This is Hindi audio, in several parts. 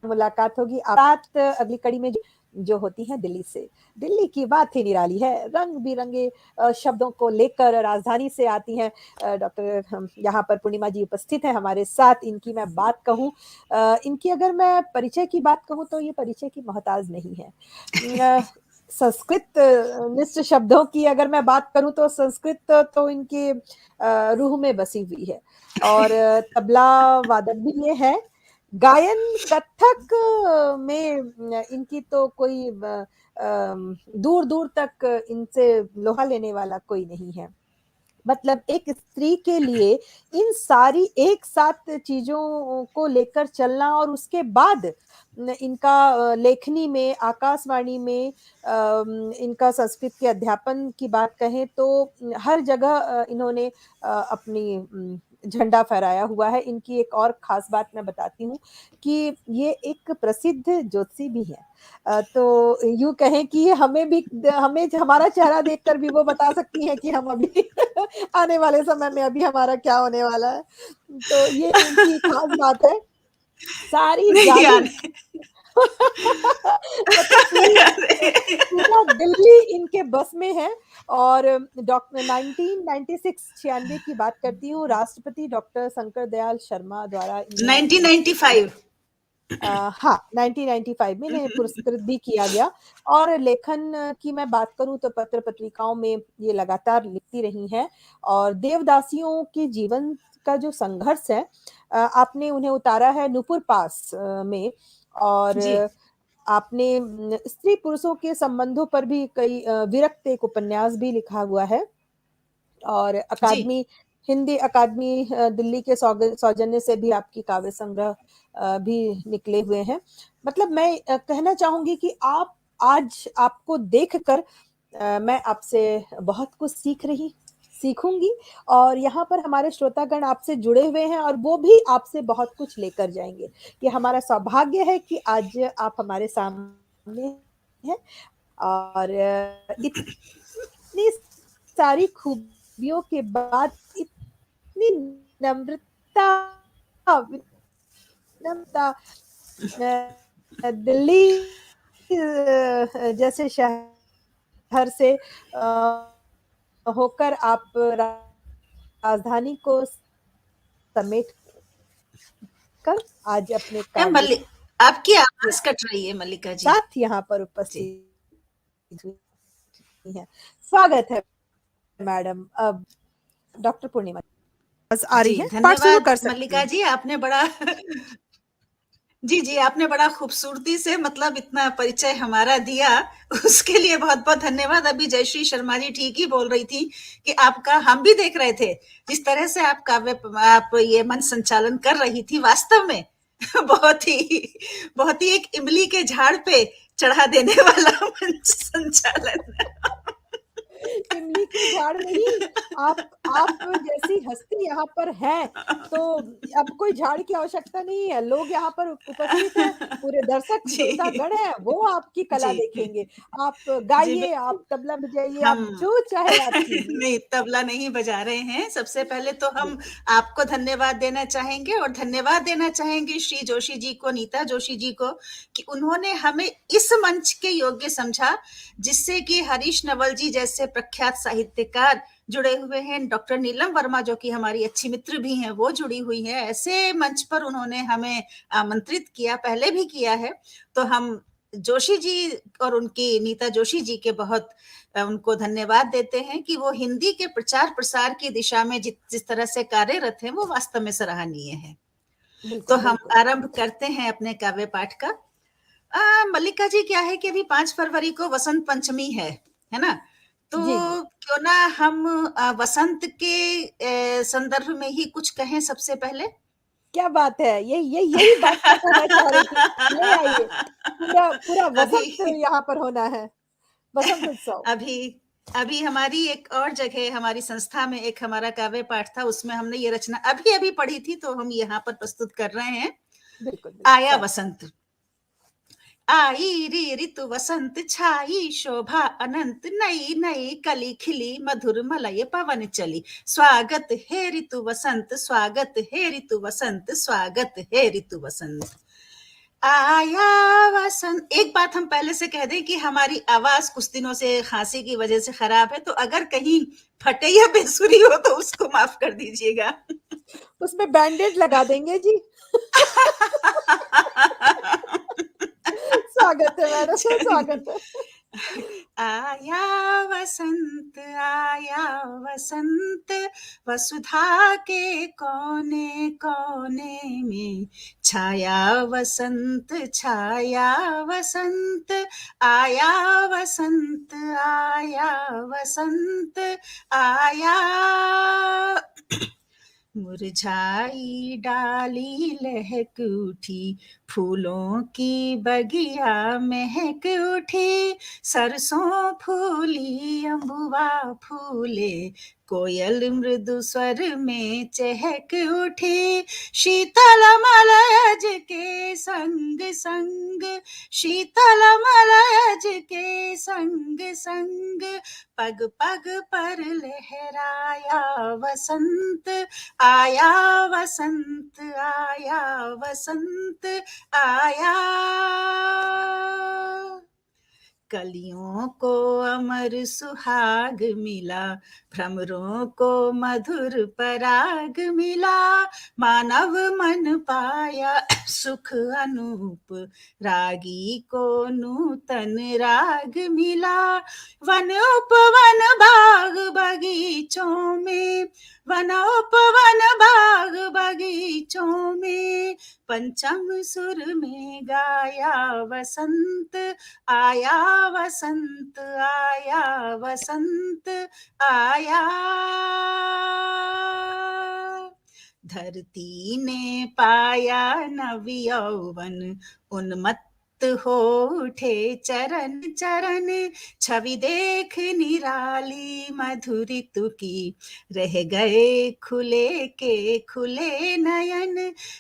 मुलाकात होगी। बात अगली कड़ी में जो होती है दिल्ली से। दिल्ली की बात ही निराली है, रंग बिरंगे शब्दों को लेकर राजधानी से आती हैं। डॉक्टर यहाँ पर पूर्णिमा जी उपस्थित हैं हमारे साथ। इनकी मैं बात कहूँ, इनकी अगर मैं परिचय की बात कहूँ तो ये परिचय की मोहताज नहीं है। संस्कृत निष्ठ शब्दों की अगर मैं बात करूं तो संस्कृत तो इनके रूह में बसी हुई है, और तबला वादक भी ये है। गायन कथक में इनकी तो कोई दूर दूर तक इनसे लोहा लेने वाला कोई नहीं है। मतलब एक स्त्री के लिए इन सारी एक साथ चीजों को लेकर चलना, और उसके बाद इनका लेखनी में, आकाशवाणी में इनका संस्कृत के अध्यापन की बात कहें तो हर जगह इन्होंने अपनी झंडा फहराया हुआ है। इनकी एक और खास बात मैं बताती हूँ कि ये एक प्रसिद्ध ज्योतिषी भी है। तो यूं कहें कि हमें हमारा चेहरा देखकर भी वो बता सकती हैं कि हम अभी आने वाले समय में अभी हमारा क्या होने वाला है। तो ये इनकी खास बात है। सारी नहीं जाली आने मतलब पूरा दिल्ली इनके बस में है। और डॉक्टर 1996 की बात करती हूँ, राष्ट्रपति डॉक्टर शंकर दयाल शर्मा द्वारा इन्हें 1995 हाँ 1995 में इन्हें पुरस्कृत भी किया गया। और लेखन की मैं बात करूं तो पत्र पत्रिकाओं में ये लगातार लिखती रही हैं। और देवदासियों के जीवन का जो संघर्ष है, आपने उन्हें उतारा है नूपुर पास में। और जी आपने स्त्री पुरुषों के संबंधों पर भी कई विरक्त एक उपन्यास भी लिखा हुआ है। और जी अकादमी, हिंदी अकादमी दिल्ली के सौजन्य से भी आपकी काव्य संग्रह भी निकले हुए हैं। मतलब मैं कहना चाहूंगी कि आप आज आपको देखकर मैं आपसे बहुत कुछ सीखूंगी। और यहाँ पर हमारे श्रोतागण आपसे जुड़े हुए हैं और वो भी आपसे बहुत कुछ लेकर जाएंगे। कि हमारा सौभाग्य है कि आज आप हमारे सामने हैं। और इतनी सारी खूबियों के बाद इतनी नम्रता, विनम्रता, दिल्ली जैसे शहर से होकर आप राजधानी को समेट कर आज अपने काव्य मल्लिक, आपकी के आवाज कट रही है मल्लिका जी। साथ यहाँ पर जी उपस्थित हुई हैं। स्वागत है मैडम। अब डॉक्टर पूर्णिमा बस आ रही जी है, पाठ शुरू धन्यवाद कर सकती मल्लिका हैं। जी, आपने बड़ा जी, जी, आपने बड़ा खूबसूरती से मतलब इतना परिचय हमारा दिया, उसके लिए बहुत-बहुत धन्यवाद। अभी जयश्री शर्मा जी ठीक ही बोल रही थी कि आपका हम भी देख रहे थे, जिस तरह से आप ये मंच संचालन कर रही थी, वास्तव में बहुत ही एक इमली के झाड़ पे चढ़ा देने वाला मंच संचालन। इमली के झाड़ नहीं, आप जैसी हस्ती यहाँ पर है तो अब कोई झाड़ की आवश्यकता नहीं है। लोग यहाँ पर उपस्थित हैं, पूरे दर्शक श्रोता जी, गण हैं, वो आपकी कला जी, देखेंगे। आप जी, गाइए, आप तबला बजाइए, हम आप जो चाहे आप कीजिए। नहीं तबला नहीं बजा रहे हैं। सबसे पहले तो हम बिल्कुल। आपको धन्यवाद देना चाहेंगे और धन्यवाद देना चाहेंगे श्री जोशी जी को, नीता जोशी जी को, कि उन्होंने हमें इस मंच के योग्य समझा, जिससे कि हरीश नवल जी जैसे प्रख्यात साहित्यकार जुड़े हुए हैं, डॉक्टर नीलम वर्मा जो कि हमारी अच्छी मित्र भी हैं, वो जुड़ी हुई है। ऐसे मंच पर उन्होंने हमें आमंत्रित किया, पहले भी किया है। तो हम जोशी जी और उनकी नीता जोशी जी के बहुत उनको धन्यवाद देते हैं कि वो हिंदी के प्रचार प्रसार की दिशा में जिस तरह से कार्यरत हैं, वो वास्तव में सराहनीय है। तो बिल्कुल, हम बिल्कुल। आरंभ करते हैं अपने काव्य पाठ का। मल्लिका जी, क्या है कि अभी 5 फरवरी को वसंत पंचमी है ना? तो जी, जी। क्यों ना हम वसंत के संदर्भ में ही कुछ कहें सबसे पहले? क्या बात है! यही बात मैं कहना चाह रही थी। ले आइए, पूरा पूरा अभी वसंत यहाँ पर होना है, वसंत उत्सव। अभी अभी हमारी एक और जगह, हमारी संस्था में एक हमारा काव्य पाठ था, उसमें हमने ये रचना अभी अभी पढ़ी थी, तो हम यहाँ पर प्रस्तुत कर रहे हैं। बिल्कुल, बिल्कुल, आया स्वागत। वसंत। आई रे ऋतु वसंत, छाई शोभा अनंत, नई नई कली खिली, मधुर मलय पवन चली। स्वागत है ऋतु वसंत, स्वागत है ऋतु वसंत, स्वागत है ऋतु वसंत। आया वसंत। एक बात हम पहले से कह दें कि हमारी आवाज कुछ दिनों से खांसी की वजह से खराब है, तो अगर कहीं फटे या बेसुरी हो तो उसको माफ कर दीजिएगा। उसमें बैंडेज लगा देंगे जी। स्वागत है मैडम, स्वागत है। आया वसंत, वसुधा के कोने कोने में छाया वसंत, आया वसंत, आया। मुरझाई डाली लहक उठी, फूलों की बगिया महक उठी, सरसों फूली अम्बुआ फूले, कोयल मृदु स्वर में चहक उठी, शीतल मलयज के संग संग, शीतल मलयज के संग संग, पग पग पर लहराया वसंत, आया वसंत, आया वसंत, आया। कलियों को अमर सुहाग मिला, भ्रमरों को मधुर पराग मिला, मानव मन पाया सुख अनूप, रागी को नूतन राग मिला, वन उपवन बाग बगीचों में, वन उपवन बाग बगीचों में, पंचम सुर में गाया वसंत, आया वसंत, आया वसंत, आया। धरती ने पाया नव यौवन, उन्मत्त हो उठे चरण चरण, छवि देख निराली मधुर ऋतु की, रह गए खुले के खुले नयन,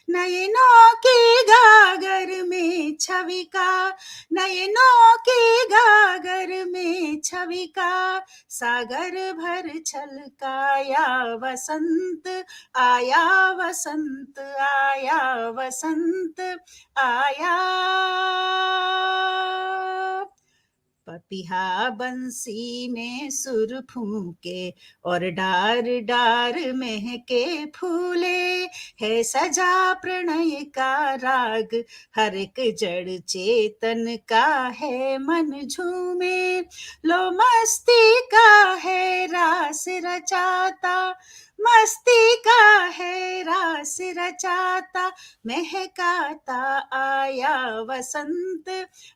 नयनों के गागर में छवि का, नयनों के गागर में छवि का, सागर भर छलकाया वसंत, आया वसंत, आया वसंत, आया। पपिहा बंसी में सुर फूंके, और डार डार महके फूले, है सजा प्रणय का राग, हर एक जड़ चेतन का है मन झूमे, लो मस्ती का है रास रचाता, मस्ती का है रास रचाता, महकाता आया वसंत,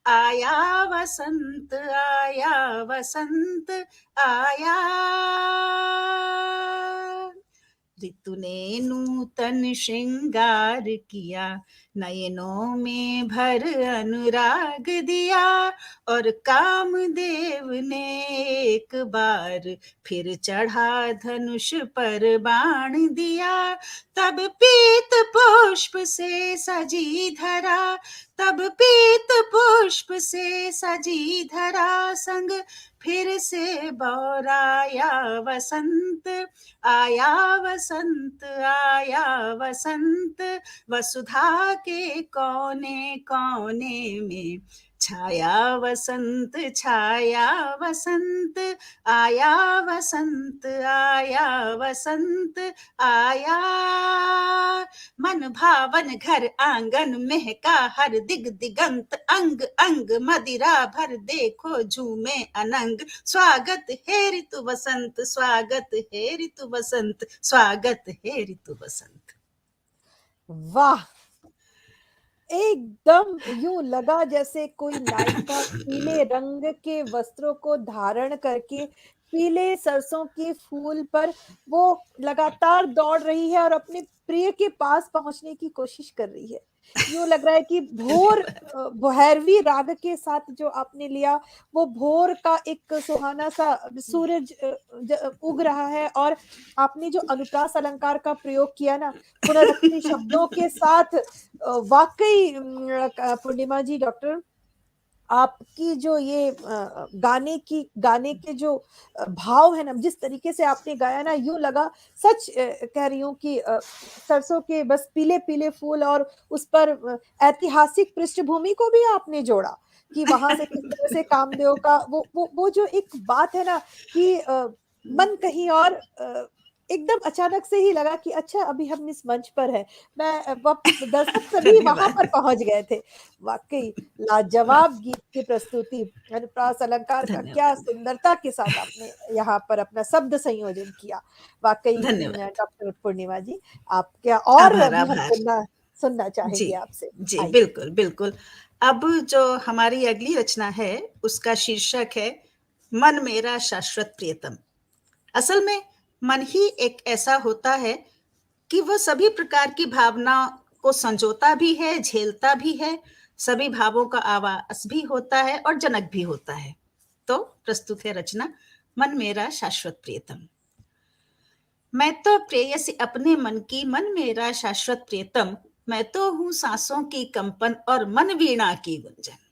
आया वसंत, आया वसंत, आया। ऋतु ने नूतन श्रृंगार किया, नयनों में भर अनुराग दिया, और कामदेव ने एक बार फिर चढ़ा धनुष पर बाण दिया, तब पीत पुष्प से सजी धरा, तब पीत पुष्प से सजी धरा, संग फिर से बौराया वसंत, आया वसंत, आया वसंत, वसुधा के कोने कोने में छाया वसंत, छाया वसंत, आया वसंत, आया वसंत, आया। मन भावन घर आंगन महका, हर दिग दिगंत अंग अंग, मदिरा भर देखो झूमे अनंग, स्वागत है ऋतु वसंत, स्वागत है ऋतु वसंत, स्वागत है ऋतु वसंत। वाह, एकदम यूं लगा जैसे कोई नायिका पीले रंग के वस्त्रों को धारण करके पीले सरसों के फूल पर वो लगातार दौड़ रही है और अपने प्रिय के पास पहुंचने की कोशिश कर रही है। यूं लग रहा है कि भैरवी राग के साथ जो आपने लिया, वो भोर का एक सुहाना सा सूरज उग रहा है, और आपने जो अनुप्रास अलंकार का प्रयोग किया ना पुनरुक्ति शब्दों के साथ, वाकई पूर्णिमा जी, डॉक्टर आपकी जो ये गाने के जो भाव है ना, जिस तरीके से आपने गाया ना, यूँ लगा सच कह रही हूँ कि सरसों के बस पीले-पीले फूल और उस पर ऐतिहासिक पृष्ठभूमि को भी आपने जोड़ा कि वहाँ से किस तरह से कामदेव का वो जो एक बात है ना कि मन कहीं और एकदम अचानक से ही लगा कि अच्छा अभी हम इस मंच पर हैं। मैं वप दर्शक सभी वहाँ धन्यवाद। पर पहुँच गए थे। वाक़ई लाजवाब गीत की प्रस्तुति, अनुप्रास अलंकार का क्या धन्यवाद। सुंदरता के साथ आपने यहाँ पर अपना शब्द संयोजन किया। वाक़ई धन्यवाद। डॉक्टर पूर्णिमा जी, आप क्या और आभार, अभी हम आभार। सुनना जी, चाहेंगे आपसे? जी, आइए। बिल्कुल, बिल्कुल। अब जो हमारी अगली रचना है, उसका शीर्षक है, मन मेरा शाश्वत प्रियतम। असल में मन ही एक ऐसा होता है कि वह सभी प्रकार की भावना को संजोता भी है, झेलता भी है, सभी भावों का आवास भी होता है और जनक भी होता है। तो प्रस्तुत है रचना, मन मेरा शाश्वत प्रियतम। मैं तो प्रेयसी अपने मन की, मन मेरा शाश्वत प्रियतम। मैं तो हूँ सांसों की कंपन और मन वीणा की गुंजन।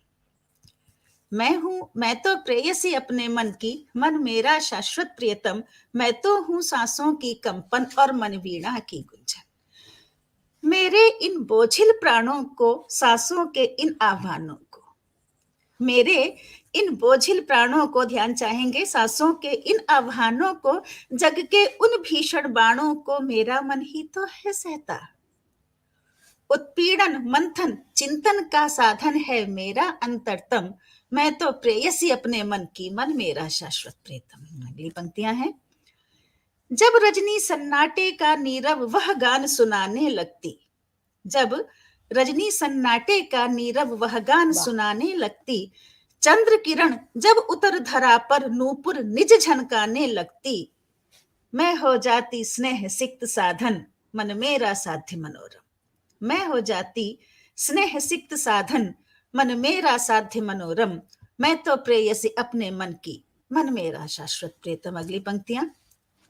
मैं तो प्रेयसी अपने मन की, मन मेरा शाश्वत प्रियतम। मैं तो हूँ सांसों की कंपन और मन वीणा की गुंजन। मेरे इन बोझिल प्राणों को, सांसों के इन आह्वानों को, मेरे इन बोझिल प्राणों को, ध्यान चाहेंगे, सांसों के इन आह्वानों को, जग के उन भीषण बाणों को मेरा मन ही तो है सहता। उत्पीड़न मंथन चिंतन का साधन है मेरा अंतरतम। मैं तो प्रेयसी अपने मन की, मन मेरा शाश्वत प्रियतम। अगली पंक्तियां हैं। जब रजनी सन्नाटे का नीरव वह गान सुनाने लगती, जब रजनी सन्नाटे का नीरव वह गान वाह! सुनाने लगती, चंद्र किरण जब उतर धरा पर नूपुर निज झनकाने लगती, मैं हो जाती स्नेह सिक्त साधन, मन मेरा साध्य मनोरम। मैं हो जाती स्नेह सिक्त साधन, मन मेरा साध्य मनोरम। मैं तो प्रेयसी अपने मन की, मन मेरा शाश्वत प्रियतम। अगली पंक्तियां।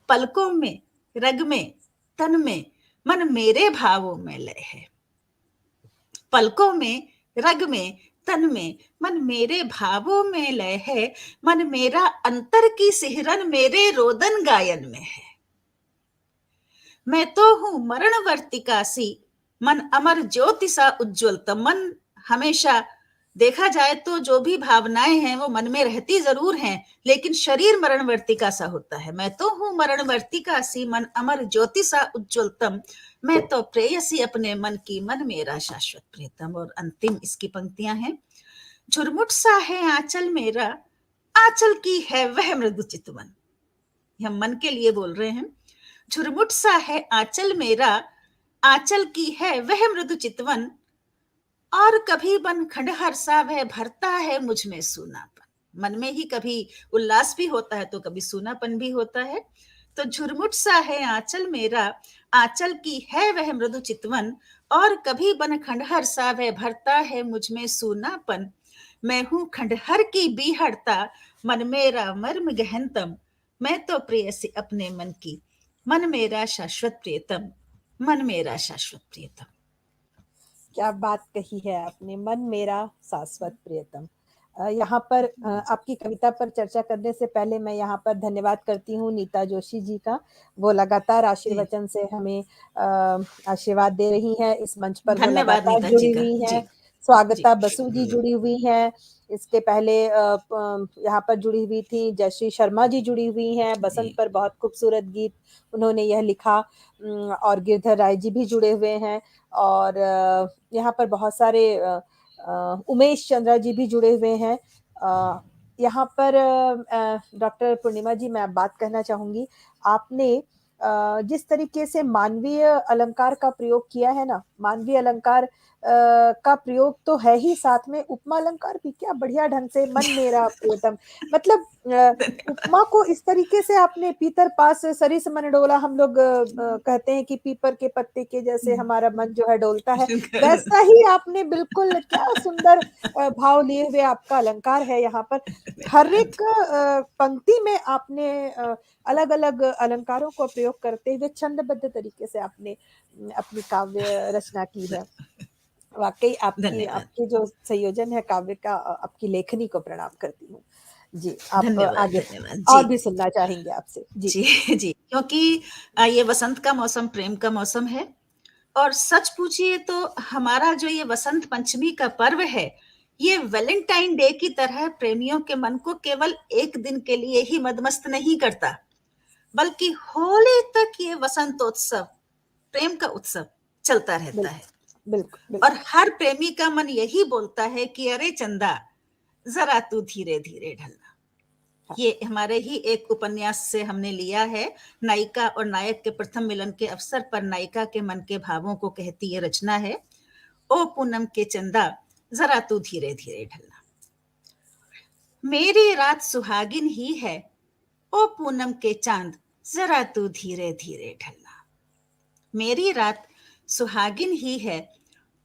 पलकों में, रग में, तन में, मन मेरे भावों में लय है। पलकों में, रग में, तन में, मन मेरे भावों में लय है। मन मेरा अंतर की सिहरन मेरे रोदन गायन में है। मैं तो हूं मरण वर्तिका सी, मन अमर ज्योति सा उज्ज्वलतम। मन हमेशा, देखा जाए तो जो भी भावनाएं हैं वो मन में रहती जरूर हैं, लेकिन शरीर मरण वर्तिका सा होता है। मैं तो हूं मरण वर्तिका सी, मन अमर ज्योति सा उज्ज्वलतम। मैं तो प्रेयसी अपने मन की, मन मेरा शाश्वत प्रियतम। और अंतिम इसकी पंक्तियां हैं। झुरमुट सा है आंचल मेरा, आंचल की है वह मृदु चितवन। हम मन के लिए बोल रहे हैं। झुरमुट सा है आंचल मेरा, आंचल की है वह मृदु चितवन। और कभी बन खंडहर सा वह भरता है मुझ में सूनापन। मन में ही कभी उल्लास भी होता है तो कभी सूनापन भी होता है। तो झुरमुट सा है आंचल मेरा, आंचल की है वह मृदु चितवन। और कभी बन खंडहर सा वह भरता है मुझ में सूनापन। मैं हूं खंडहर की बीहड़ता, मन मेरा मर्म गहनतम। मैं तो प्रेयसी अपने मन की, मन मेरा शाश्वत प्रियतम। मन मेरा शाश्वत प्रियतम। क्या बात कही है आपने, मन मेरा शाश्वत प्रियतम। यहाँ पर आपकी कविता पर चर्चा करने से पहले मैं यहाँ पर धन्यवाद करती हूँ नीता जोशी जी का। वो लगातार जी, आशीर्वचन से हमें आशीर्वाद दे रही हैं। इस मंच पर वो धन्यवाद लगातार नीता जी जुड़ी का। हुई हैं। जी, जी, स्वागता बसु जी जुड़ी हुई हैं। इसके पहले यहाँ पर जुड़ी हुई थी जयश्री शर्मा जी जुड़ी हुई हैं। बसंत जी, पर बहुत खूबसूरत गीत उन्होंने यह लिखा। और गिरधर राय जी भी जुड़े हुए हैं। और यहाँ पर बहुत सारे उमेश चंद्रा जी भी जुड़े हुए हैं। यहाँ पर डॉक्टर पूर्णिमा जी, मैं बात कहना चाहूँगी, आपने जिस तरीके से मानवीय अलंकार का प्रयोग किया है ना, मानवीय अलंकार का प्रयोग तो है ही, साथ में उपमा अलंकार भी क्या बढ़िया ढंग से, मन मेरा प्रियतम, मतलब उपमा को इस तरीके से आपने, पीतर पास सरिस मन डोला, हम लोग कहते हैं कि पीपर के पत्ते के जैसे हमारा मन जो है डोलता है, वैसा ही आपने बिल्कुल, क्या सुंदर भाव लिए हुए आपका अलंकार है यहाँ पर। हर धन्यवाद। एक पंक्ति में आपने अलग-अलग अलंकारों को प्रयोग करते हुए छंदबद्ध तरीके से आपने अपनी काव्य रचना की है। वाक़ई आपकी धन्यवाद। आपकी जो संयोजन है काव्य का, आपकी लेखनी को प्रणाम करती हूँ। जी, आप धन्यवाद, आगे धन्यवाद। जी, और भी सुनना चाहेंगे आपसे? जी, जी, जी, क्योंकि ये वसंत का मौसम प्रेम का मौसम है और सच पूछिए तो हमारा जो ये वसंत पंचमी का पर्व है, ये वैलेंटाइन डे की तरह प्रेमियों के मन को केवल 1 दिन के लिए ही मदमस्त नहीं करता, बल्कि होली तक ये वसंतोत्सव, प्रेम का उत्सव चलता रहता है। बिल्कुल, बिल्कुल, और बिल्कुल। हर प्रेमी का मन यही बोलता है कि अरे चंदा, ज़रा तू धीरे-धीरे ढलना। हाँ, ये हमारे ही एक उपन्यास से हमने लिया है। नायिका और नायक के प्रथम मिलन के अवसर पर नायिका के मन के भावों को कहती ये रचना है। ओ पूनम के चंदा, ज़रा तू धीरे-धीरे ढलना। मेरी रात सुहागिन ही है, ओ पूनम के चाँद, ज़रा तू धीरे-धीरे ढलना। मेरी रात सुहागिन ही है,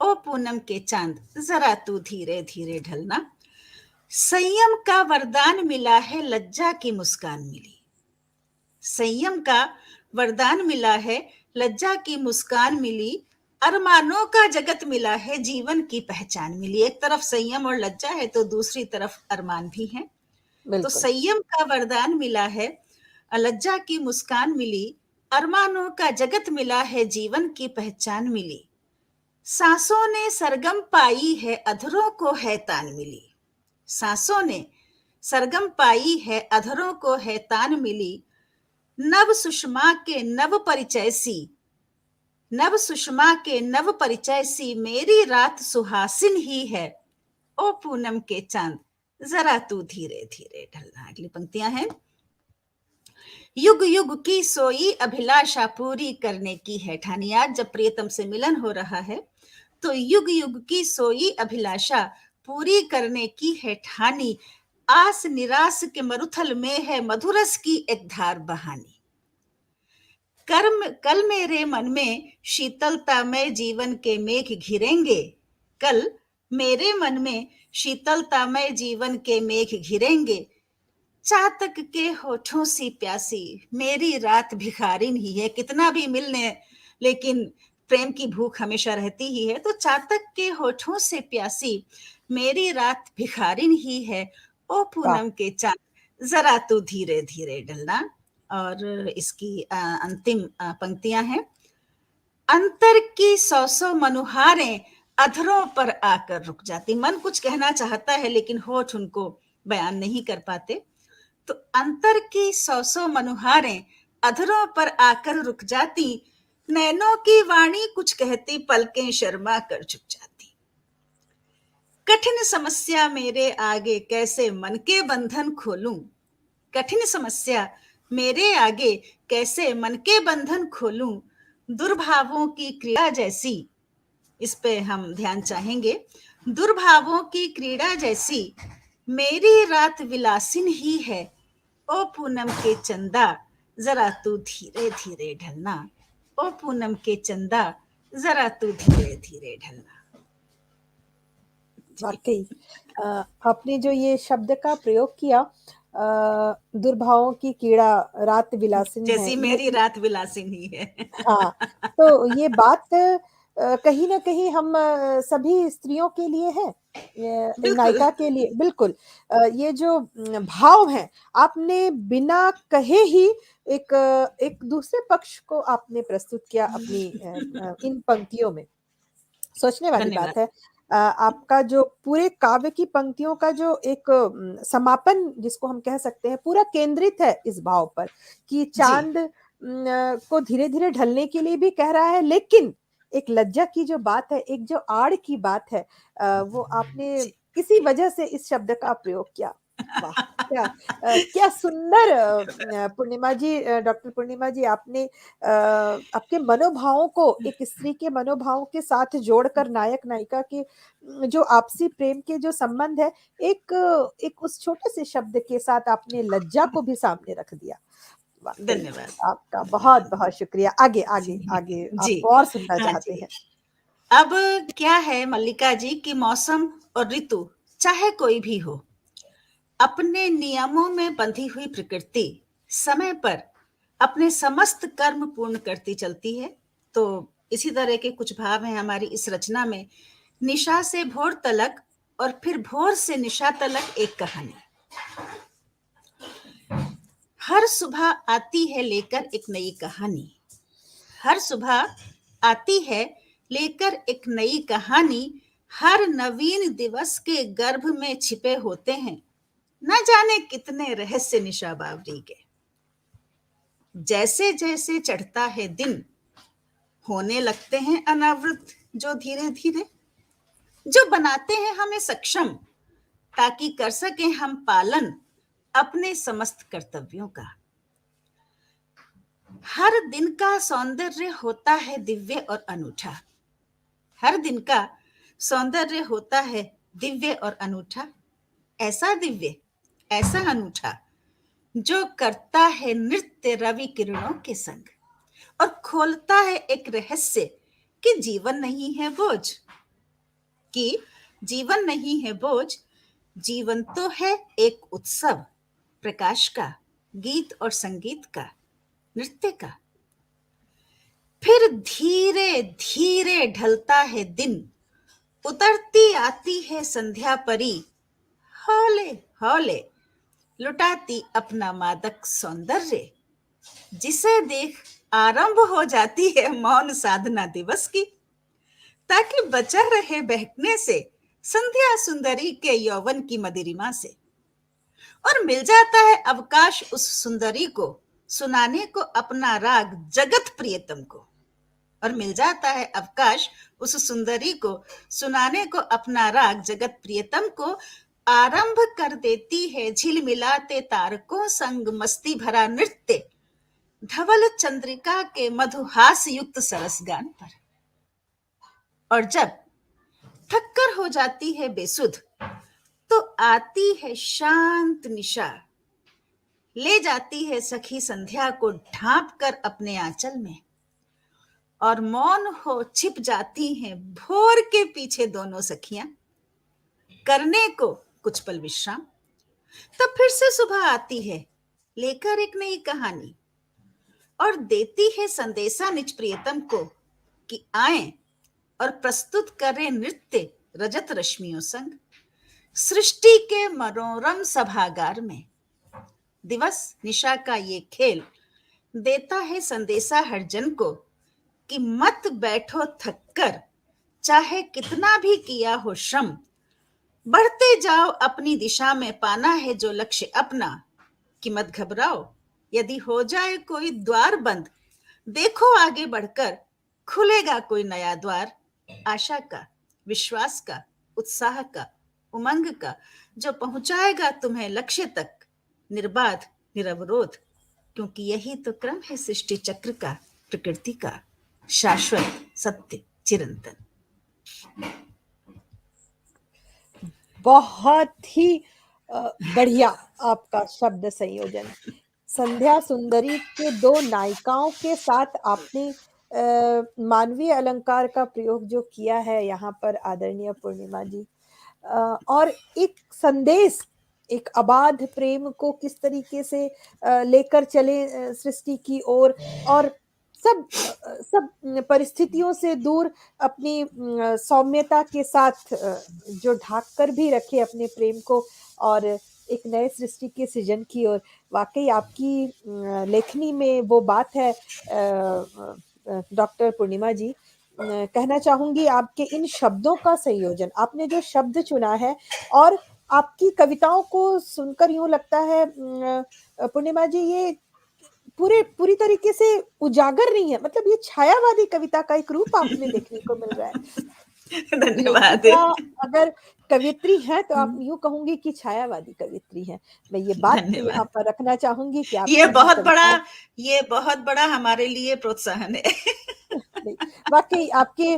ओ पूनम के चाँद, ज़रा तू धीरे-धीरे ढलना। संयम का वरदान मिला है, लज्जा की मुस्कान मिली। संयम का वरदान मिला है, लज्जा की मुस्कान मिली। अरमानों का जगत मिला है, जीवन की पहचान मिली। एक तरफ संयम और लज्जा है तो दूसरी तरफ अरमान भी है। तो बिल्कुल। संयम का वरदान मिला है, लज्जा की मुस्कान मिली। अरमानों का जगत मिला है, जीवन की पहचान मिली। सांसों ने सरगम पाई है, अधरों को है तान मिली। सांसों ने सरगम पाई है, अधरों को है तान मिली। नव सुषमा के नव परिचय सी, नव सुषमा के नव परिचय सी, मेरी रात सुहासिन ही है, ओ पूनम के चांद, जरा तू धीरे धीरे ढलना। अगली पंक्तियां हैं। युग युग की सोई अभिलाषा पूरी करने की है ठानी। आज जब प्रियतम से मिलन हो रहा है तो युग युग की सोई अभिलाषा पूरी करने की है ठानी। आस निराश के मरुथल में है मधुरस की एक धार बहानी। कर्म कल मेरे मन में शीतलता में जीवन के मेघ घिरेंगे। कल मेरे मन में शीतलता में जीवन के मेघ घिरेंगे। चातक के होठों सी प्यासी, मेरी रात भिखारिन ही है। कितना भी मिलने, लेकिन प्रेम की भूख हमेशा रहती ही है। तो चातक के होठों से प्यासी, मेरी रात भिखारिन ही है, ओ वाह! पूनम के चांद, जरा तू धीरे धीरे ढलना। और इसकी अंतिम पंक्तियां हैं। अंतर की सौ सौ मनुहारें अधरों पर आकर रुक जाती। मन कुछ कहना चाहता है लेकिन होठ उनको बयान नहीं कर पाते। तो अंतर की सौ सौ मनुहारें अधरों पर आकर रुक जाती। नैनों की वाणी कुछ कहती, पलकें शर्मा कर झुक जाती। कठिन समस्या मेरे आगे, कैसे मन के बंधन खोलूं। कठिन समस्या मेरे आगे, कैसे मन के बंधन खोलूं। दुर्भावों की क्रीड़ा जैसी, इस पे हम ध्यान चाहेंगे। दुर्भावों की क्रीड़ा जैसी, मेरी रात विलासिन ही है, ओ पूनम के चंदा, जरा तू धीरे धीरे ढलना। ओ पूनम के चंदा, जरा तू धीरे धीरे ढलना। जी, वाक़ई आपने जो ये शब्द का प्रयोग किया, दुर्भावों की कीड़ा रात विलासिन है, जैसी ये मेरी रात विलासिन ही है। हाँ, तो ये बात कहीं न कहीं हम सभी स्त्रियों के लिए है। ये बिल्कुल। नायिका के लिए बिल्कुल। ये जो भाव हैं, आपने बिना कहे ही एक दूसरे पक्ष को आपने प्रस्तुत किया अपनी इन पंक्तियों में। सोचने वाली धन्यवाद। बात है। आपका जो पूरे काव्य की पंक्तियों का जो एक समापन जिसको हम कह सकते हैं, पूरा केंद्रित है इस भाव पर कि जी, चाँद को धीरे-धीरे ढलने के लिए भी कह रहा है, लेकिन एक लज्जा की जो बात है, एक जो आड़ की बात है, वो आपने जी। इसी वजह से इस शब्द का प्रयोग किया। वाह! क्या सुंदर पूर्णिमा जी, डॉक्टर पूर्णिमा जी, आपने आपके मनोभावों को एक स्त्री के मनोभावों के साथ जोड़कर नायक-नायिका के जो आपसी प्रेम के जो संबंध है, एक एक उस छोटे से शब्द के साथ आपने लज्जा को भी सामने रख दिया। वाक़ई धन्यवाद, आपका धन्यवाद। बहुत-बहुत शुक्रिया। आगे, आगे, जी, आगे जी। आप और सुनना हाँ चाहते जी। हैं। अब क्या है मल्लिका जी कि मौसम और ऋतु चाहे कोई भी हो, अपने नियमों में बंधी हुई प्रकृति समय पर अपने समस्त कर्म पूर्ण करती चलती है। तो इसी तरह के कुछ भाव हैं हमारी इस रचना में निशा से भोर तलक और फिर भोर से निशा तलक एक कहानी। हर सुबह आती है लेकर एक नई कहानी। हर सुबह आती है लेकर एक नई कहानी। हर नवीन दिवस के गर्भ में छिपे होते हैं न जाने कितने रहस्य निशा बावरी के। जैसे जैसे चढ़ता है दिन होने लगते हैं अनावृत जो धीरे धीरे, जो बनाते हैं हमें सक्षम ताकि कर सके हम पालन अपने समस्त कर्तव्यों का। हर दिन का सौंदर्य होता है दिव्य और अनूठा। हर दिन का सौंदर्य होता है दिव्य और अनूठा। ऐसा दिव्य, ऐसा अनूठा जो करता है नृत्य रवि किरणों के संग और खोलता है एक रहस्य कि जीवन नहीं है बोझ, कि जीवन नहीं है बोझ, जीवन तो है एक उत्सव प्रकाश का, गीत और संगीत का, नृत्य का। फिर धीरे धीरे ढलता है दिन, उतरती आती है संध्या परी, हौले हौले लुटाती अपना मादक सौंदर्य, जिसे देख आरंभ हो जाती है मौन साधना दिवस की, ताकि बचा रहे बहकने से संध्या सुंदरी के यौवन की मदिरिमा से। और मिल जाता है अवकाश उस सुंदरी को सुनाने को अपना राग जगत प्रियतम को। और मिल जाता है अवकाश उस सुंदरी को सुनाने को अपना राग जगत प्रियतम को। आरंभ कर देती है झिलमिलाते तारकों संग मस्ती भरा नृत्य, धवल चंद्रिका के मधुहास युक्त सरस गान पर। और जब थक्कर हो जाती है बेसुध तो आती है शांत निशा, ले जाती है सखी संध्या को ढांप कर अपने आंचल में, और मौन हो छिप जाती हैं भोर के पीछे दोनों सखियां, करने को कुछ पल विश्राम। तब फिर से सुबह आती है लेकर एक नई कहानी और देती है संदेशा निज प्रियतम को कि आए और प्रस्तुत करें नृत्य रजत रश्मियों संग सृष्टि के मनोरम सभागार में। दिवस निशा का ये खेल देता है संदेशा हर जन को कि मत बैठो थककर, चाहे कितना भी किया हो श्रम, बढ़ते जाओ अपनी दिशा में, पाना है जो लक्ष्य अपना, कि मत घबराओ यदि हो जाए कोई द्वार बंद, देखो आगे बढ़कर खुलेगा कोई नया द्वार, आशा का, विश्वास का, उत्साह का, उमंग का, जो पहुंचाएगा तुम्हें लक्ष्य तक निर्बाध निरवरोध, क्योंकि यही तो क्रम है सृष्टि चक्र का, प्रकृति का, शाश्वत सत्य चिरंतन। बहुत ही बढ़िया आपका शब्द संयोजन। संध्या सुंदरी के दो नायिकाओं के साथ आपने मानवीय अलंकार का प्रयोग जो किया है यहाँ पर आदरणीय पूर्णिमा जी, और एक संदेश, एक अबाध प्रेम को किस तरीके से लेकर चले सृष्टि की ओर, और सब परिस्थितियों से दूर अपनी सौम्यता के साथ जो ढाक कर भी रखे अपने प्रेम को और एक नए सृष्टि के सृजन की ओर। वाकई आपकी लेखनी में वो बात है। डॉक्टर पूर्णिमा जी, कहना चाहूंगी आपके इन शब्दों का संयोजन, आपने जो शब्द चुना है, और आपकी कविताओं को सुनकर यूं लगता है पूर्णिमा जी ये पूरी तरीके से उजागर नहीं है, मतलब ये छायावादी कविता का एक रूप आपने देखने को मिल रहा है। धन्यवाद। लेखिका अगर कवियत्री है तो आप यूं कहूंगी कि छायावादी कवियत्री है। मैं ये बात यहाँ पर रखना चाहूंगी कि आप ये बहुत बड़ा हमारे लिए प्रोत्साहन है। नहीं, वाकई आपके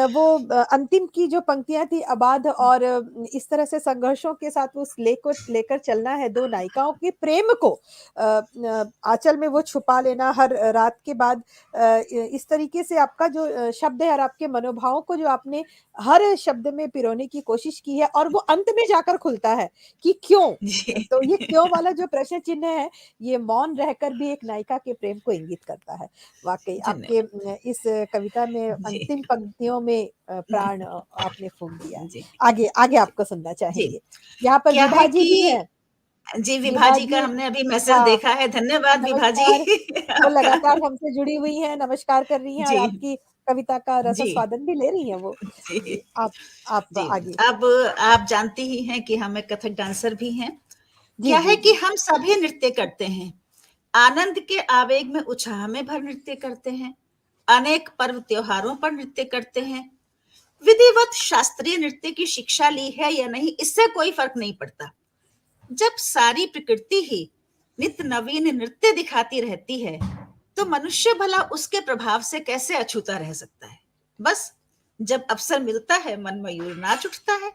वो अंतिम की जो पंक्तियां थी, अबाध और इस तरह से संघर्षों के साथ उस लेकर चलना है दो नायिकाओं के प्रेम को, आंचल में वो छुपा लेना हर रात के बाद, इस तरीके से आपका जो शब्द है और आपके मनोभावों को जो आपने हर शब्द में पिरोने की कोशिश की है, और वो अंत में जाकर खुलता है कि क्यों। तो ये क्यों वाला जो प्रश्न चिन्ह है, ये मौन रहकर भी एक नायिका के प्रेम को इंगित करता है। वाकई आपके इस कविता में अंतिम पंक्तियों पंक्तियों में प्राण आपने फूँक दिया है। जी, आगे आगे जी, आपको सुनना जी। चाहेंगे। यहाँ पर क्या विभा है जी भी कि हैं। जी, विभा विभा जी का जी हमने अभी मैसेज हाँ, देखा है, धन्यवाद विभा जी नमस्कार। वो आपका। लगातार हमसे जुड़ी हुई हैं, नमस्कार कर रही हैं और जी, आपकी कविता का जी, रसास्वादन भी ले रही हैं वो। जी, जी, आप जी। आगे। अब आप जानती ही हैं कि हम एक कथक डांसर भी हैं। जी, क्या जी, है कि जी। हम सभी नृत्य करते हैं। आनंद के आवेग में उत्साह में भर नृत्य करते हैं। अनेक पर्व त्योहारों पर नृत्य करते हैं। विधिवत शास्त्रीय नृत्य की शिक्षा ली है या नहीं, इससे कोई फर्क नहीं पड़ता। जब सारी प्रकृति ही नित नवीन नृत्य दिखाती रहती है, तो मनुष्य भला उसके प्रभाव से कैसे अछूता रह सकता है। बस जब अवसर मिलता है, मन मयूर नाच उठता है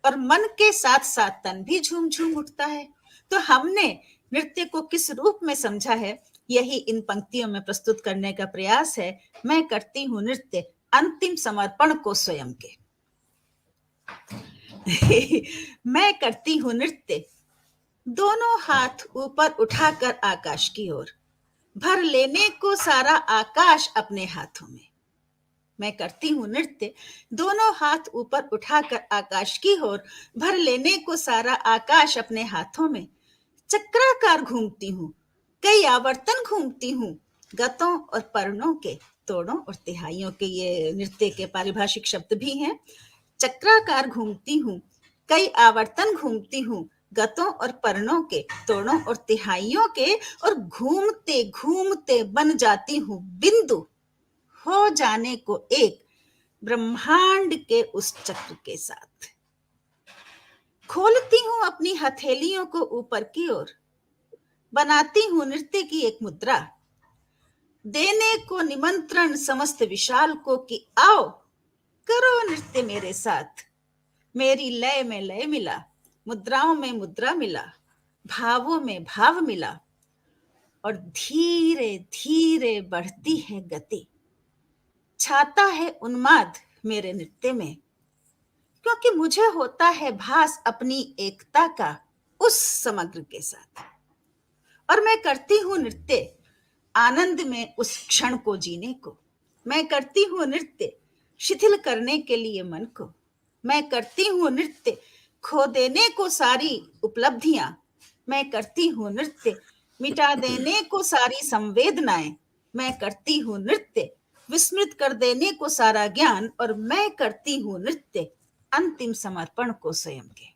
और मन के साथ साथ तन भी झूम झूम उठता है। तो हमने नृत्य को किस रूप में समझा है, यही इन पंक्तियों में प्रस्तुत करने का प्रयास है। मैं करती हूँ नृत्य अंतिम समर्पण को स्वयं के। मैं करती हूँ नृत्य दोनों हाथ ऊपर उठाकर आकाश की ओर, भर लेने को सारा आकाश अपने हाथों में। मैं करती हूँ नृत्य दोनों हाथ ऊपर उठाकर आकाश की ओर, भर लेने को सारा आकाश अपने हाथों में। चक्राकार घूमती हूँ, कई आवर्तन घूमती हूँ, गतों और पर्णों के, तोड़ों और तिहाइयों के ये नृत्य के पारिभाषिक शब्द भी हैं। चक्राकार घूमती हूँ, कई आवर्तन घूमती हूँ, गतों और पर्णों के, तोड़ों और तिहाइयों के, और घूमते घूमते बन जाती हूँ बिंदु, हो जाने को एक ब्रह्मांड के उस चक्र के साथ। खोलती हूँ अपनी हथेलियों को ऊपर की ओर, बनाती हूँ नृत्य की एक मुद्रा, देने को निमंत्रण समस्त विशाल को कि आओ करो नृत्य मेरे साथ। मेरी लय में लय मिला, मुद्राओं में मुद्रा मिला, भावों में भाव मिला, और धीरे धीरे बढ़ती है गति। छाता है उन्माद मेरे नृत्य में, क्योंकि मुझे होता है भास अपनी एकता का उस समग्र के साथ। और मैं करती हूँ नृत्य आनंद में उस क्षण को जीने को। मैं करती हूँ नृत्य शिथिल करने के लिए मन को। मैं करती हूँ नृत्य खो देने को सारी उपलब्धियां। मैं करती हूँ नृत्य मिटा देने को सारी संवेदनाएं। मैं करती हूँ नृत्य विस्मृत कर देने को सारा ज्ञान, और मैं करती हूँ नृत्य अंतिम समर्पण को स्वयं के।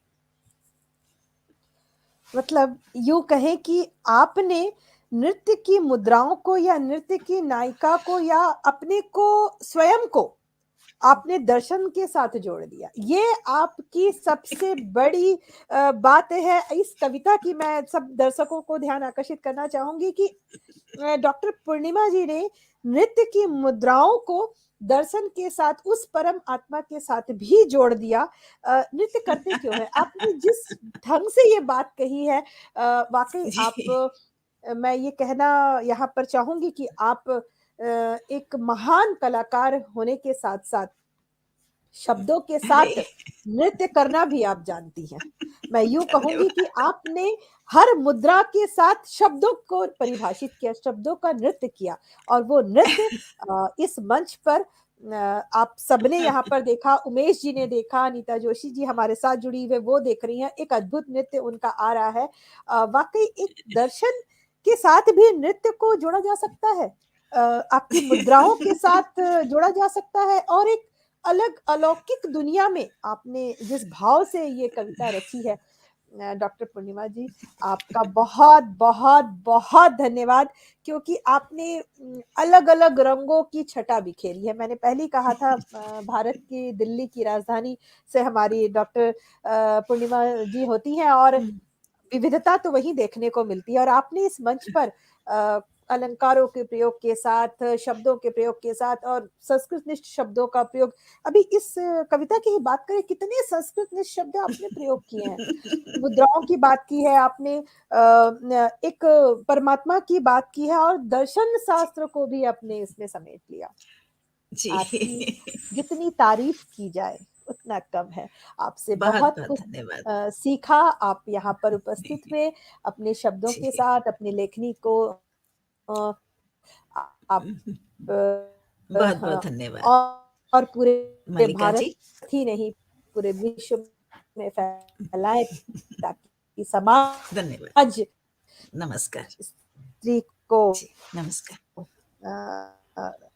मतलब यूँ कहें कि आपने नृत्य की मुद्राओं को या नृत्य की नायिका को या अपने को स्वयं को आपने दर्शन के साथ जोड़ दिया। ये आपकी सबसे बड़ी बात है इस कविता की। मैं सब दर्शकों को ध्यान आकर्षित करना चाहूँगी कि डॉक्टर पूर्णिमा जी ने नृत्य की मुद्राओं को दर्शन के साथ उस परम आत्मा के साथ भी जोड़ दिया। नृत्य करते क्यों हैं? आपने जिस ढंग से ये बात कही है वाक़ई आप जी। मैं ये कहना यहाँ पर चाहूँगी कि आप एक महान कलाकार होने के साथ-साथ शब्दों के अरे साथ नृत्य करना भी आप जानती हैं। मैं यूँ कहूँगी कि धन्यवाद। आपने हर मुद्रा के साथ शब्दों को परिभाषित किया, शब्दों का नृत्य किया और वो नृत्य इस मंच पर आप सबने यहाँ पर देखा, उमेश जी ने देखा, अनीता जोशी जी हमारे साथ जुड़ी हुई वो देख रही हैं, एक अद्भुत नृत्य उनका आ रहा है। वाक़ई एक दर्शन के साथ भी नृत्य को जोड़ा जा सकता है। आपकी मुद्राओं के साथ जोड़ा जा सकता है और एक अलग अलौकिक दुनिया में आपने जिस भाव से ये कविता रची है डॉक्टर पूर्णिमा जी, आपका बहुत-बहुत बहुत धन्यवाद क्योंकि आपने अलग-अलग रंगों की छटा बिखेरी है। मैंने पहले ही कहा था भारत की दिल्ली की राजधानी से हमारी डॉक्टर पूर्णिमा जी होती हैं और विविधता तो वहीं देखने को मिलती है और आपने इस मंच पर अ, अलंकारों के प्रयोग के साथ, शब्दों के प्रयोग के साथ और संस्कृतनिष्ठ शब्दों का प्रयोग अभी इस कविता की ही बात करें कितने संस्कृतनिष्ठ शब्द आपने प्रयोग किए हैं। मुद्राओं की बात की है आपने एक परमात्मा की बात की है और दर्शन शास्त्र को भी आपने इसमें समेट लिया। जी। आपकी जितनी तारीफ की जाए उतना कम है। आपसे बहुत बहुत बहुत कुछ धन्यवाद। सीखा, आप यहाँ पर उपस्थित हुए, अपने शब्दों के जी। साथ अपनी लेखनी को अ, आप बहुत बहुत हाँ धन्यवाद। और और पूरे मल्लिका भारत जी। ही नहीं, पूरे विश्व में फैलाएँ ताकि समाज धन्यवाद। नमस्कार। स्त्री को जी, नमस्कार। अ